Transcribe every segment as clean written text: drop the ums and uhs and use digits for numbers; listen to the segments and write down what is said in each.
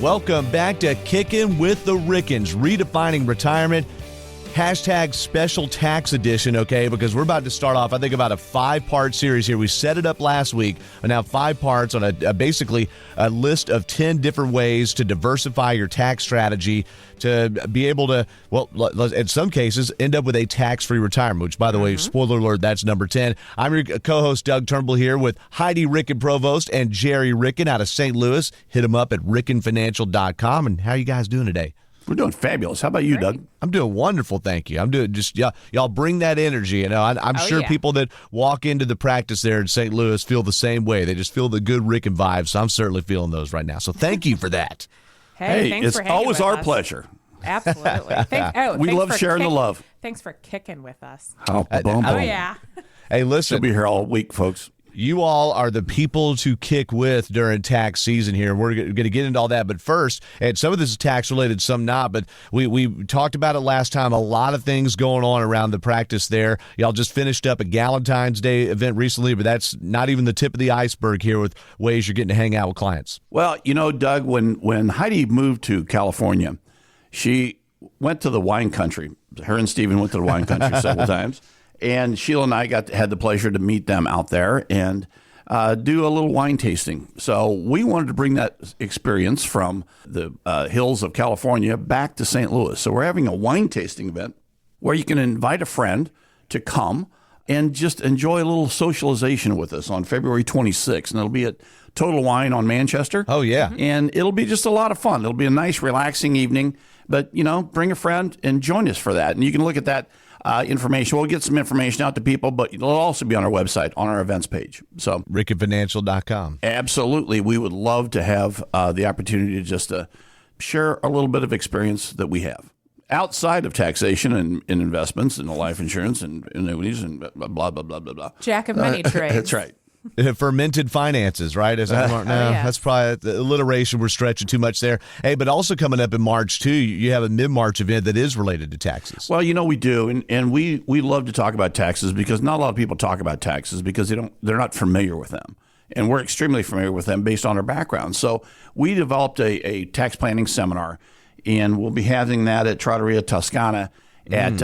Welcome back to Kickin' with the Rickens, redefining retirement. Hashtag special tax edition, okay, because we're about to start off, I think, about a 5-part series here. We set it up last week, and now 5 parts on basically a list of 10 different ways to diversify your tax strategy to be able to, well, in some cases, end up with a tax-free retirement, which, by the way, spoiler alert, that's number 10. I'm your co-host, Doug Turnbull, here with Heidi Ricken-Provost and Gerry Ricken out of St. Louis. Hit them up at rickenfinancial.com. And how are you guys doing today? We're doing fabulous. How about you, Doug? I'm doing wonderful, thank you. I'm doing just, y'all bring that energy. You know, I'm sure people that walk into the practice there in St. Louis feel the same way. They just feel the good Ricken vibes. So I'm certainly feeling those right now. So thank you for that. Hey, thanks it's for hanging always with our us. pleasure. Absolutely. We love sharing the love. Thanks for kicking with us. Oh, Yeah. Hey, listen. She'll be here all week, folks. You all are the people to kick with during tax season here. We're going to get into all that. But first, and some of this is tax related, some not, but we talked about it last time. A lot of things going on around the practice there. Y'all just finished up a Galentine's Day event recently, but that's not even the tip of the iceberg here with ways you're getting to hang out with clients. Well, you know, Doug, when Heidi moved to California, she went to the wine country. Her and Stephen went to the wine country several times. And Sheila and I had the pleasure to meet them out there and do a little wine tasting. So we wanted to bring that experience from the hills of California back to St. Louis. So we're having a wine tasting event where you can invite a friend to come and just enjoy a little socialization with us on February 26th. And it'll be at Total Wine on Manchester. Oh, yeah. And it'll be just a lot of fun. It'll be a nice, relaxing evening. But, you know, bring a friend and join us for that. And you can look at that information. We'll get some information out to people, but it'll also be on our website, on our events page. So rickenfinancial.com. Absolutely. We would love to have the opportunity to just share a little bit of experience that we have outside of taxation and investments and life insurance and annuities and blah, blah, blah, blah, blah. Jack of many trades. That's right. Fermented finances, right? Is that no, yes. That's probably the alliteration. We're stretching too much there. Hey, but also coming up in March, too, you have a mid-March event that is related to taxes. Well, you know, we do. And we love to talk about taxes because not a lot of people talk about taxes because they're not familiar with them. And we're extremely familiar with them based on our background. So we developed a tax planning seminar, and we'll be having that at Trattoria Toscana at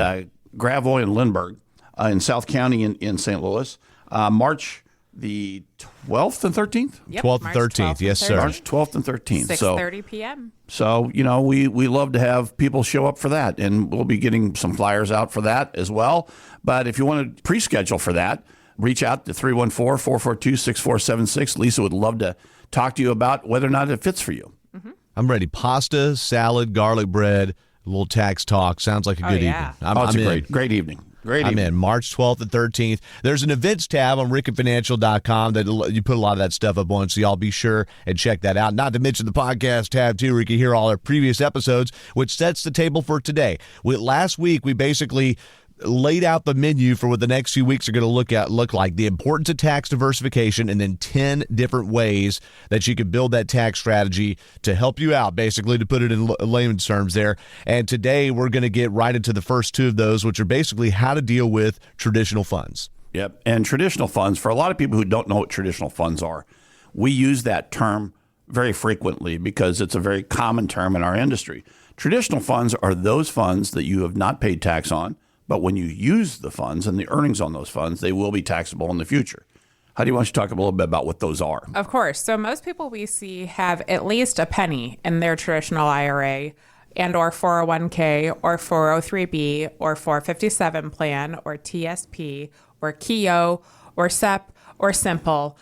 Gravois and Lindbergh in South County in St. Louis, March the 12th and 13th? Yep, 12th and 13th, yes, sir. March 12th and 13th. 6:30 p.m. So, you know, we love to have people show up for that, and we'll be getting some flyers out for that as well. But if you want to pre-schedule for that, reach out to 314-442-6476. Lisa would love to talk to you about whether or not it fits for you. Mm-hmm. I'm ready. Pasta, salad, garlic bread, a little tax talk. Sounds like a good evening. It's a great evening. I'm in. March 12th and 13th. There's an events tab on rickenfinancial.com that you put a lot of that stuff up on, so y'all be sure and check that out. Not to mention the podcast tab, too, where you can hear all our previous episodes, which sets the table for today. Last week, we basically laid out the menu for what the next few weeks are going to look like, the importance of tax diversification, and then 10 different ways that you can build that tax strategy to help you out, basically, to put it in layman's terms there. And today we're going to get right into the first 2 of those, which are basically how to deal with traditional funds. Yep. And traditional funds, for a lot of people who don't know what traditional funds are, we use that term very frequently because it's a very common term in our industry. Traditional funds are those funds that you have not paid tax on, but when you use the funds and the earnings on those funds, they will be taxable in the future. How do you want to talk a little bit about what those are? Of course. So most people we see have at least a penny in their traditional IRA and or 401k or 403b or 457 plan or TSP or KEO or SEP or Simple.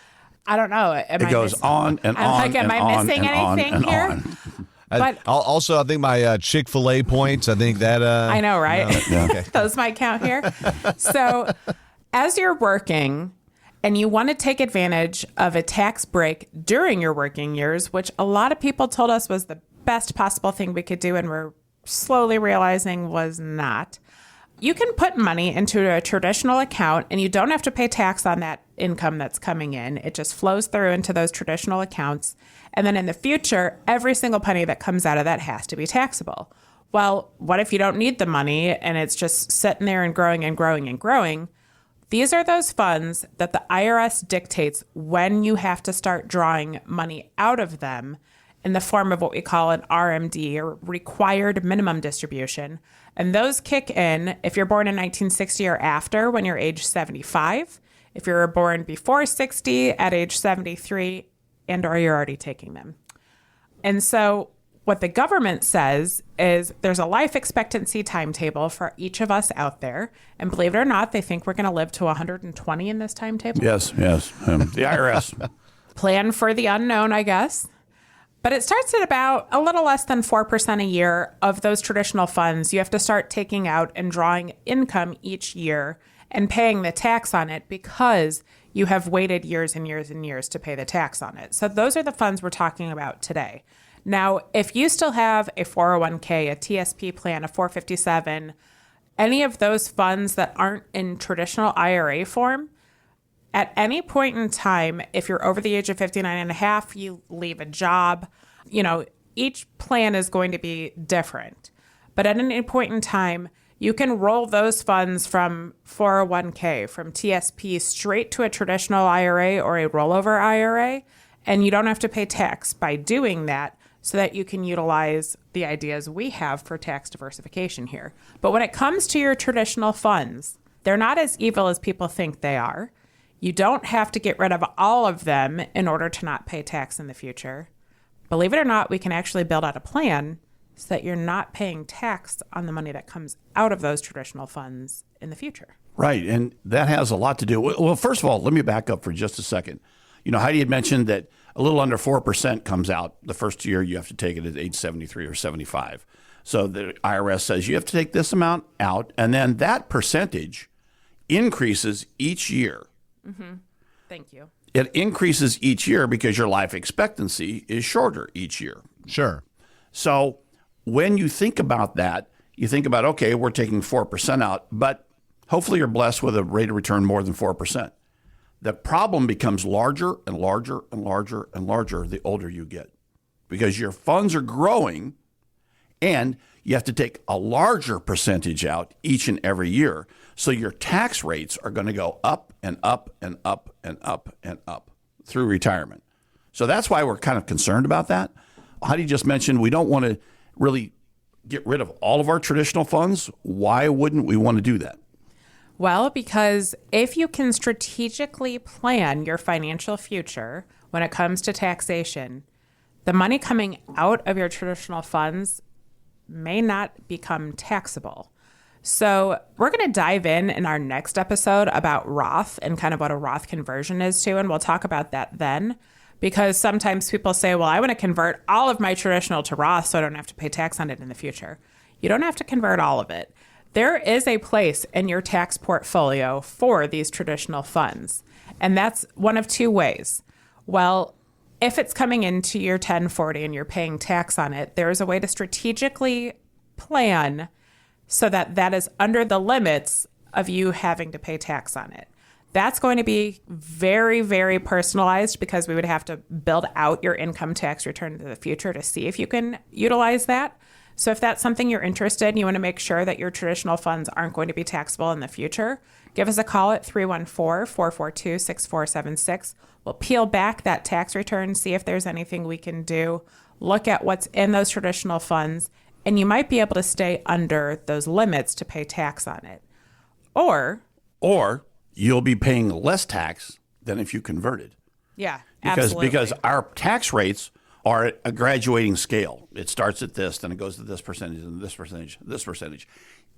I don't know. It goes on and on. Like, am I missing anything here? But also, I think my Chick-fil-A points, I think that... I know, right? No, okay. Those might count here. So as you're working and you want to take advantage of a tax break during your working years, which a lot of people told us was the best possible thing we could do and we're slowly realizing was not, you can put money into a traditional account and you don't have to pay tax on that income that's coming in. It just flows through into those traditional accounts. And then in the future, every single penny that comes out of that has to be taxable. Well, what if you don't need the money and it's just sitting there and growing and growing and growing? These are those funds that the IRS dictates when you have to start drawing money out of them. in the form of what we call an RMD, or required minimum distribution. And those kick in if you're born in 1960 or after, when you're age 75, if you're born before 60 at age 73, and or you're already taking them. And so what the government says is there's a life expectancy timetable for each of us out there. And believe it or not, they think we're going to live to 120 in this timetable. Yes. The IRS. Plan for the unknown, I guess. But it starts at about a little less than 4% a year of those traditional funds. You have to start taking out and drawing income each year and paying the tax on it because you have waited years and years and years to pay the tax on it. So those are the funds we're talking about today. Now, if you still have a 401k, a TSP plan, a 457, any of those funds that aren't in traditional IRA form, at any point in time, if you're over the age of 59 and a half, you leave a job, each plan is going to be different. But at any point in time, you can roll those funds from 401k, from TSP, straight to a traditional IRA or a rollover IRA, and you don't have to pay tax by doing that, so that you can utilize the ideas we have for tax diversification here. But when it comes to your traditional funds, they're not as evil as people think they are. You don't have to get rid of all of them in order to not pay tax in the future. Believe it or not, we can actually build out a plan so that you're not paying tax on the money that comes out of those traditional funds in the future. Right. And that has a lot to do. Well, first of all, let me back up for just a second. Heidi had mentioned that a little under 4% comes out the first year you have to take it at age 73 or 75. So the IRS says you have to take this amount out, and then that percentage increases each year. Mm-hmm. Thank you. It increases each year because your life expectancy is shorter each year. Sure. So when you think about that, you think about, okay, we're taking 4% out, but hopefully you're blessed with a rate of return more than 4%. The problem becomes larger and larger and larger and larger the older you get, because your funds are growing and you have to take a larger percentage out each and every year. So your tax rates are going to go up and up and up and up and up through retirement. So that's why we're kind of concerned about that. Heidi just mentioned we don't want to really get rid of all of our traditional funds. Why wouldn't we want to do that? Well, because if you can strategically plan your financial future when it comes to taxation, the money coming out of your traditional funds may not become taxable. So we're going to dive in our next episode about Roth and kind of what a Roth conversion is too, and we'll talk about that then. Because sometimes people say, well, I want to convert all of my traditional to Roth so I don't have to pay tax on it in the future. You don't have to convert all of it. There is a place in your tax portfolio for these traditional funds, and that's one of two ways. Well, if it's coming into your 1040 and you're paying tax on it, there is a way to strategically plan so that that is under the limits of you having to pay tax on it. That's going to be very, very personalized because we would have to build out your income tax return in the future to see if you can utilize that. So if that's something you're interested in, you want to make sure that your traditional funds aren't going to be taxable in the future, give us a call at 314-442-6476. We'll peel back that tax return, see if there's anything we can do, look at what's in those traditional funds, and you might be able to stay under those limits to pay tax on it. Or you'll be paying less tax than if you converted. Yeah, absolutely. Because our tax rates are a graduating scale. It starts at this, then it goes to this percentage, and this percentage, this percentage.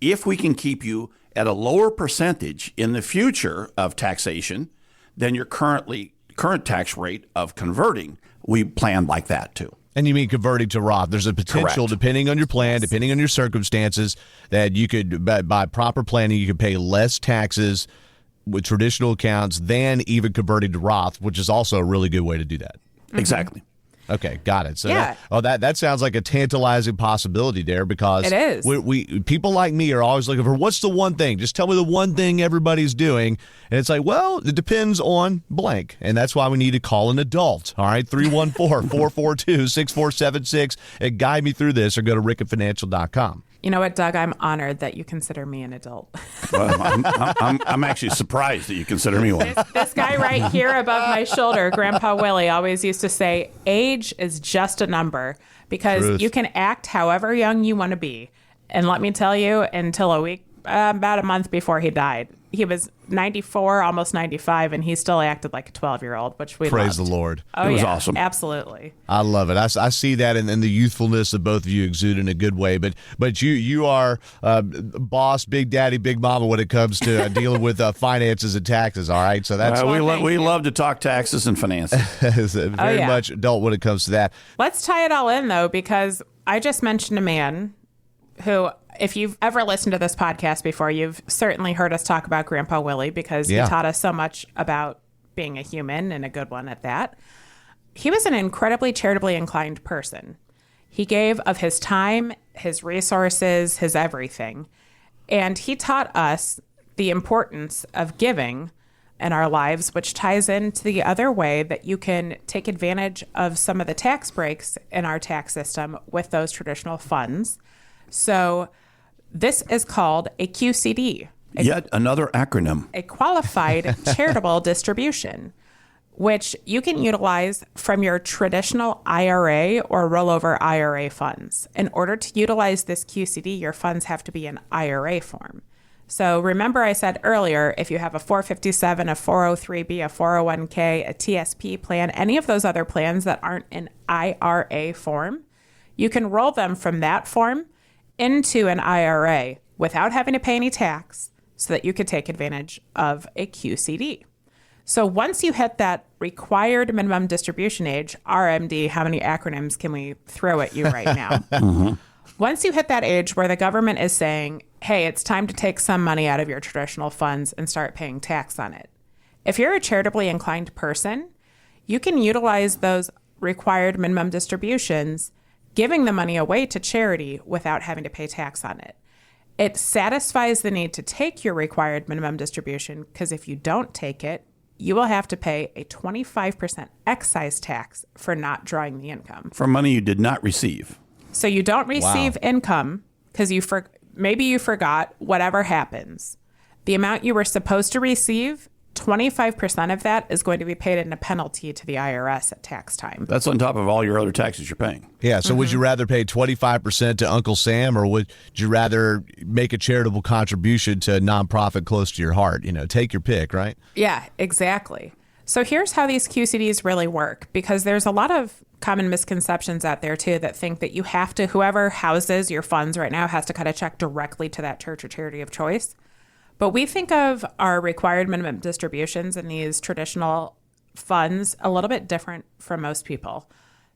If we can keep you at a lower percentage in the future of taxation than your current tax rate of converting, we plan like that too. And you mean converting to Roth. There's a potential, Correct. depending on your plan, depending on your circumstances, that you could, by proper planning, you could pay less taxes with traditional accounts than even converting to Roth, which is also a really good way to do that. Mm-hmm. Exactly. Okay, got it. So Yeah. that sounds like a tantalizing possibility there, because It is. We people like me are always looking for what's the one thing. Just tell me the one thing everybody's doing, and it's like, well, it depends on blank, and that's why we need to call an adult. All right, 314-442-6476 and guide me through this, or go to rickenfinancial.com. You know what, Doug? I'm honored that you consider me an adult. Well, I'm actually surprised that you consider me one. This guy right here above my shoulder, Grandpa Willie, always used to say, age is just a number, because Truth. you can act however young you want to be. And let me tell you, until about a month before he died, he was 94, almost 95, and he still acted like a 12-year-old, which we Praise loved. the Lord. Oh, It was yeah, awesome. Absolutely. I love it. I see that in the youthfulness of both of you exude in a good way. But you are boss, big daddy, big mama when it comes to dealing with finances and taxes. All right, so that's We love to talk taxes and finances. very much adult when it comes to that. Let's tie it all in, though, because I just mentioned a man who, if you've ever listened to this podcast before, you've certainly heard us talk about Grandpa Willie, because he taught us so much about being a human, and a good one at that. He was an incredibly charitably inclined person. He gave of his time, his resources, his everything. And he taught us the importance of giving in our lives, which ties into the other way that you can take advantage of some of the tax breaks in our tax system with those traditional funds. So this is called a QCD. Yet another acronym. A qualified charitable distribution, which you can utilize from your traditional IRA or rollover IRA funds. In order to utilize this QCD, your funds have to be in IRA form. So remember I said earlier, if you have a 457, a 403B, a 401k, a TSP plan, any of those other plans that aren't in IRA form, you can roll them from that form into an IRA without having to pay any tax, so that you could take advantage of a QCD. So once you hit that required minimum distribution age, RMD, how many acronyms can we throw at you right now? Once you hit that age where the government is saying, hey, it's time to take some money out of your traditional funds and start paying tax on it. If you're a charitably inclined person, you can utilize those required minimum distributions, giving the money away to charity without having to pay tax on it. It satisfies the need to take your required minimum distribution, because if you don't take it, you will have to pay a 25% excise tax for not drawing the income. For money you did not receive. So you don't receive income because maybe you forgot, whatever happens. The amount you were supposed to receive, 25% of that is going to be paid in a penalty to the IRS at tax time. That's on top of all your other taxes you're paying. Yeah, so would you rather pay 25% to Uncle Sam, or would you rather make a charitable contribution to a nonprofit close to your heart? Take your pick, right? Yeah, exactly. So here's how these QCDs really work, because there's a lot of common misconceptions out there, too, that think that you have to, whoever houses your funds right now has to cut a check directly to that church or charity of choice. But we think of our required minimum distributions in these traditional funds a little bit different from most people.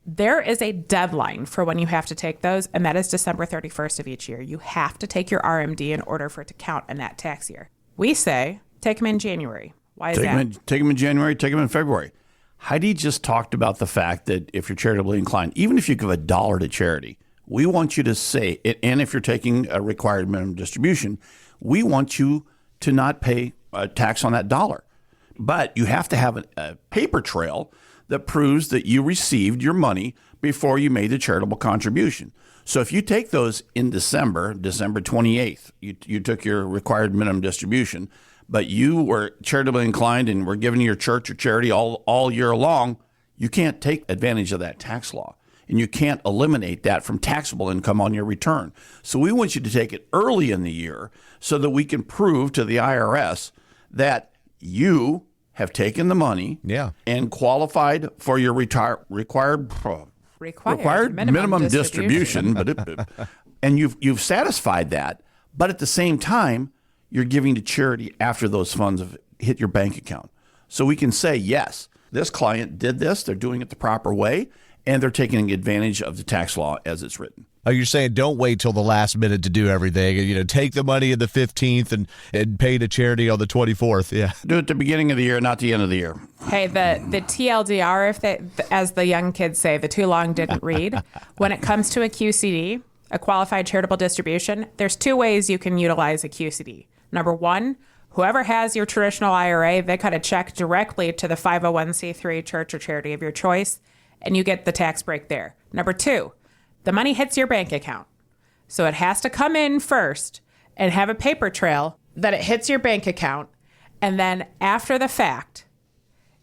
There is a deadline for when you have to take those, and that is December 31st of each year. You have to take your RMD in order for it to count in that tax year. We say take them in January. Why is that? Take them in January, take them in February. Heidi just talked about the fact that if you're charitably inclined, even if you give $1 to charity, we want you to say, and if you're taking a required minimum distribution, we want you to not pay a tax on that dollar. But you have to have a paper trail that proves that you received your money before you made the charitable contribution. So if you take those in December 28th, you took your required minimum distribution, but you were charitably inclined and were giving to your church or charity all year long, you can't take advantage of that tax law. And you can't eliminate that from taxable income on your return. So we want you to take it early in the year so that we can prove to the IRS that you have taken the money and qualified for your required minimum distribution. And you've satisfied that. But at the same time, you're giving to charity after those funds have hit your bank account. So we can say, yes, this client did this. They're doing it the proper way. And they're taking advantage of the tax law as it's written. Oh, you're saying don't wait till the last minute to do everything. Take the money on the 15th and pay to charity on the 24th. Yeah. Do it at the beginning of the year, not the end of the year. Hey, the TLDR, if they, as the young kids say, the too long didn't read. When it comes to a QCD, a qualified charitable distribution, there's two ways you can utilize a QCD. Number one, whoever has your traditional IRA, they cut a check directly to the 501c3 church or charity of your choice, and you get the tax break there. Number two, the money hits your bank account. So it has to come in first and have a paper trail that it hits your bank account. And then after the fact,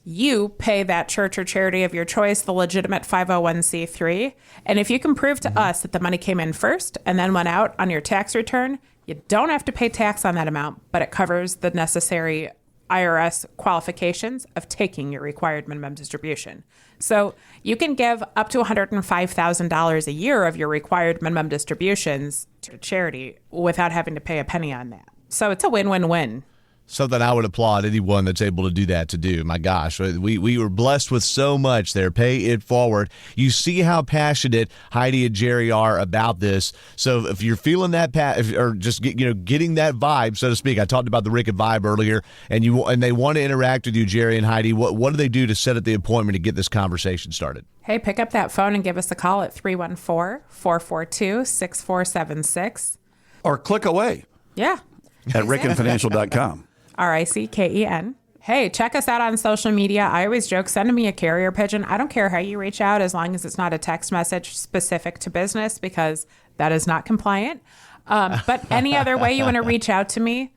you pay that church or charity of your choice, the legitimate 501c3. And if you can prove to us that the money came in first and then went out on your tax return, you don't have to pay tax on that amount, but it covers the necessary IRS qualifications of taking your required minimum distribution. So you can give up to $105,000 a year of your required minimum distributions to charity without having to pay a penny on that. So it's a win-win-win. Something I would applaud anyone that's able to do that to do. My gosh, we were blessed with so much there. Pay it forward. You see how passionate Heidi and Gerry are about this. So if you're feeling that, or just getting that vibe, so to speak, I talked about the Ricken vibe earlier, and they want to interact with you, Gerry and Heidi. What do they do to set up the appointment to get this conversation started? Hey, pick up that phone and give us a call at 314-442-6476. Or click away. Yeah. At rickenfinancial.com. RICKEN. Hey, check us out on social media. I always joke, send me a carrier pigeon. I don't care how you reach out as long as it's not a text message specific to business, because that is not compliant. But any other way you want to reach out to me,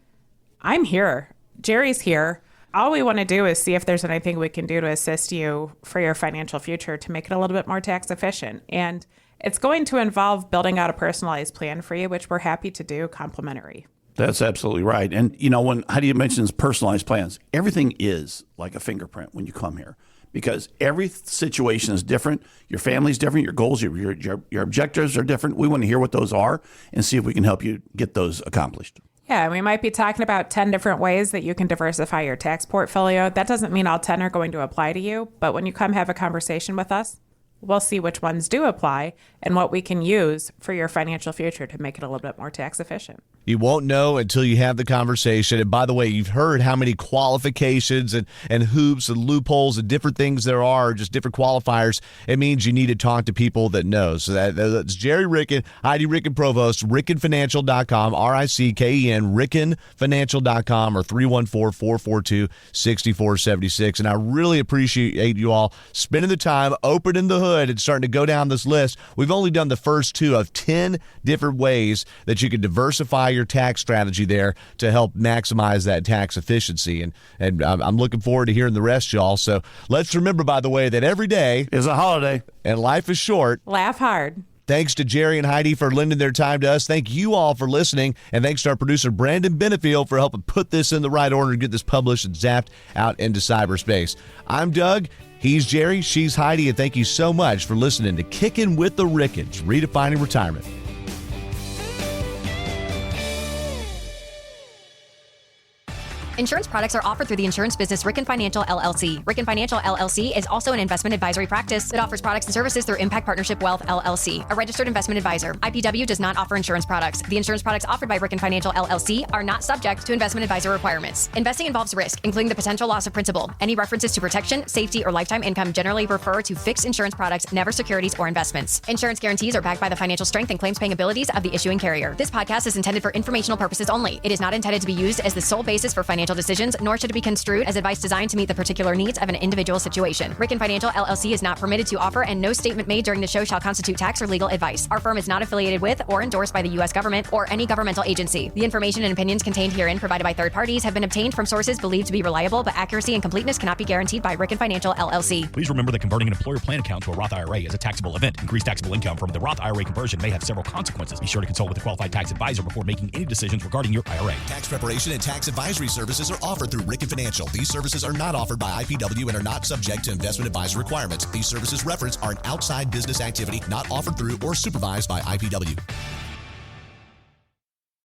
I'm here. Gerry's here. All we want to do is see if there's anything we can do to assist you for your financial future to make it a little bit more tax efficient. And it's going to involve building out a personalized plan for you, which we're happy to do complimentary. That's absolutely right. And, when Heidi mentions personalized plans, everything is like a fingerprint when you come here, because every situation is different. Your family's different. Your goals, your objectives are different. We want to hear what those are and see if we can help you get those accomplished. Yeah, we might be talking about 10 different ways that you can diversify your tax portfolio. That doesn't mean all 10 are going to apply to you, but when you come have a conversation with us, we'll see which ones do apply and what we can use for your financial future to make it a little bit more tax efficient. You won't know until you have the conversation. And by the way, you've heard how many qualifications and hoops and loopholes and different things there are, just different qualifiers. It means you need to talk to people that know. So that's Gerry Ricken, Heidi Ricken-Provost, rickenfinancial.com, RICKEN, rickenfinancial.com, or 314-442-6476. And I really appreciate you all spending the time opening the hood and starting to go down this list. We've only done the first 2 of 10 different ways that you can diversify your tax strategy there to help maximize that tax efficiency. And I'm looking forward to hearing the rest, y'all. So let's remember, by the way, that every day is a holiday and life is short. Laugh hard. Thanks to Gerry and Heidi for lending their time to us. Thank you all for listening. And thanks to our producer, Brandon Benefield, for helping put this in the right order and get this published and zapped out into cyberspace. I'm Doug. He's Gerry. She's Heidi. And thank you so much for listening to Kicking with the Rickens, Redefining Retirement. Insurance products are offered through the insurance business Ricken Financial LLC. Ricken Financial LLC is also an investment advisory practice that offers products and services through Impact Partnership Wealth LLC, a registered investment advisor. IPW does not offer insurance products. The insurance products offered by Ricken Financial LLC are not subject to investment advisor requirements. Investing involves risk, including the potential loss of principal. Any references to protection, safety, or lifetime income generally refer to fixed insurance products, never securities or investments. Insurance guarantees are backed by the financial strength and claims-paying abilities of the issuing carrier. This podcast is intended for informational purposes only. It is not intended to be used as the sole basis for financial decisions, nor should it be construed as advice designed to meet the particular needs of an individual situation. Ricken Financial LLC is not permitted to offer, and no statement made during the show shall constitute tax or legal advice. Our firm is not affiliated with or endorsed by the U.S. government or any governmental agency. The information and opinions contained herein provided by third parties have been obtained from sources believed to be reliable, but accuracy and completeness cannot be guaranteed by Ricken Financial LLC. Please remember that converting an employer plan account to a Roth IRA is a taxable event. Increased taxable income from the Roth IRA conversion may have several consequences. Be sure to consult with a qualified tax advisor before making any decisions regarding your IRA. Tax preparation and tax advisory services are offered through Ricken Financial. These services are not offered by IPW and are not subject to investment advisor requirements. These services referenced are an outside business activity not offered through or supervised by IPW.